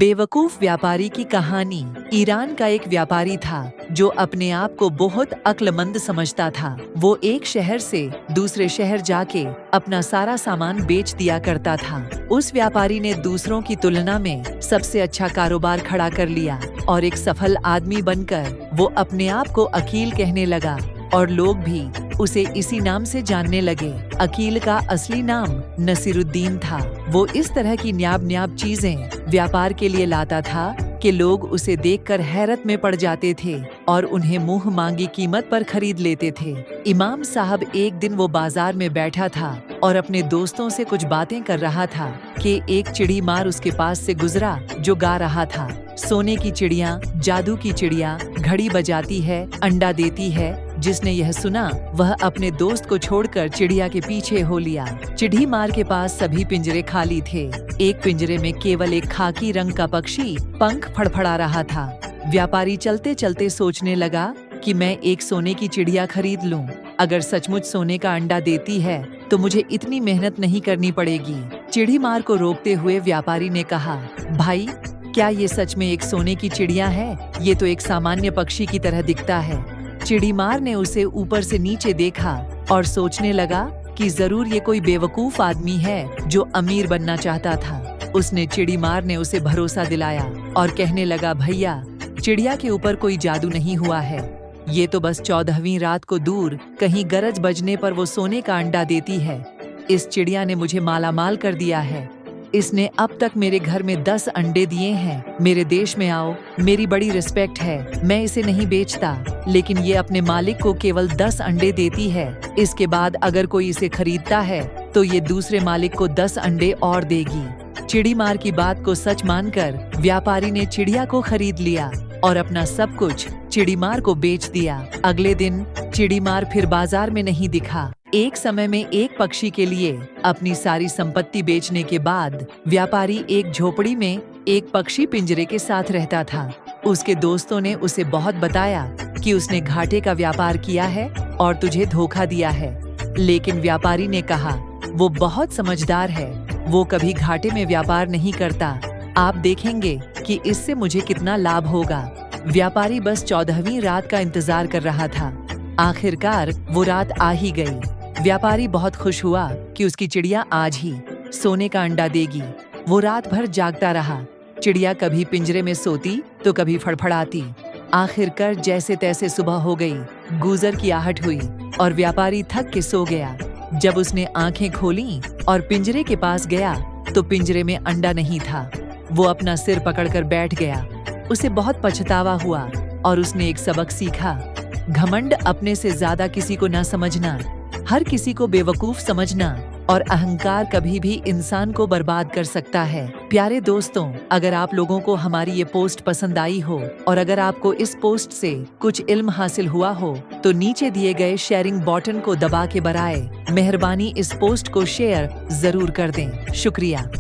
बेवकूफ व्यापारी की कहानी। ईरान का एक व्यापारी था जो अपने आप को बहुत अक्लमंद समझता था। वो एक शहर से दूसरे शहर जाके अपना सारा सामान बेच दिया करता था। उस व्यापारी ने दूसरों की तुलना में सबसे अच्छा कारोबार खड़ा कर लिया और एक सफल आदमी बनकर वो अपने आप को अकील कहने लगा और लोग भी उसे इसी नाम से जानने लगे। अकील का असली नाम नसीरुद्दीन था। वो इस तरह की न्याब चीजें व्यापार के लिए लाता था कि लोग उसे देखकर हैरत में पड़ जाते थे और उन्हें मुंह मांगी कीमत पर खरीद लेते थे। इमाम साहब एक दिन वो बाजार में बैठा था और अपने दोस्तों से कुछ बातें कर रहा था कि एक चिड़ी मार उसके पास से गुजरा जो गा रहा था, सोने की चिड़िया, जादू की चिड़िया, घड़ी बजाती है, अंडा देती है। जिसने यह सुना वह अपने दोस्त को छोड़कर चिड़िया के पीछे हो लिया। चिड़ी मार के पास सभी पिंजरे खाली थे। एक पिंजरे में केवल एक खाकी रंग का पक्षी पंख फड़फड़ा रहा था। व्यापारी चलते चलते सोचने लगा कि मैं एक सोने की चिड़िया खरीद लूं। अगर सचमुच सोने का अंडा देती है तो मुझे इतनी मेहनत नहीं करनी पड़ेगी। चिड़ी मार को रोकते हुए व्यापारी ने कहा, भाई, क्या ये सच में एक सोने की चिड़िया है? ये तो एक सामान्य पक्षी की तरह दिखता है। चिड़ी मार ने उसे ऊपर से नीचे देखा और सोचने लगा कि जरूर ये कोई बेवकूफ आदमी है जो अमीर बनना चाहता था। उसने चिड़ी मार ने उसे भरोसा दिलाया और कहने लगा, भैया, चिड़िया के ऊपर कोई जादू नहीं हुआ है। ये तो बस 14वीं रात को दूर कहीं गरज बजने पर वो सोने का अंडा देती है। इस चिड़िया ने मुझे मालामाल कर दिया है। इसने अब तक मेरे घर में 10 अंडे दिए हैं। मेरे देश में आओ, मेरी बड़ी रिस्पेक्ट है। मैं इसे नहीं बेचता, लेकिन ये अपने मालिक को केवल 10 अंडे देती है। इसके बाद अगर कोई इसे खरीदता है तो ये दूसरे मालिक को 10 अंडे और देगी। चिड़ी मार की बात को सच मानकर व्यापारी ने चिड़िया को खरीद लिया और अपना सब कुछ चिड़ी मार को बेच दिया। अगले दिन चिड़ी मार फिर बाजार में नहीं दिखा। एक समय में एक पक्षी के लिए अपनी सारी संपत्ति बेचने के बाद व्यापारी एक झोपड़ी में एक पक्षी पिंजरे के साथ रहता था। उसके दोस्तों ने उसे बहुत बताया कि उसने घाटे का व्यापार किया है और तुझे धोखा दिया है, लेकिन व्यापारी ने कहा, वो बहुत समझदार है, वो कभी घाटे में व्यापार नहीं करता। आप देखेंगे कि इससे मुझे कितना लाभ होगा। व्यापारी बस 14वीं रात का इंतजार कर रहा था। आखिरकार वो रात आ ही गई। व्यापारी बहुत खुश हुआ कि उसकी चिड़िया आज ही सोने का अंडा देगी। वो रात भर जागता रहा। चिड़िया कभी पिंजरे में सोती तो कभी फड़फड़ाती। आखिरकार जैसे तैसे सुबह हो गई, गूजर की आहट हुई और व्यापारी थक के सो गया। जब उसने आंखें खोली और पिंजरे के पास गया तो पिंजरे में अंडा नहीं था। वो अपना सिर पकड़कर बैठ गया। उसे बहुत पछतावा हुआ और उसने एक सबक सीखा, घमंड अपने से ज्यादा किसी को न समझना, हर किसी को बेवकूफ समझना और अहंकार कभी भी इंसान को बर्बाद कर सकता है। प्यारे दोस्तों, अगर आप लोगों को हमारी ये पोस्ट पसंद आई हो और अगर आपको इस पोस्ट से कुछ इल्म हासिल हुआ हो तो नीचे दिए गए शेयरिंग बटन को दबा के बराए मेहरबानी इस पोस्ट को शेयर जरूर कर दें। शुक्रिया।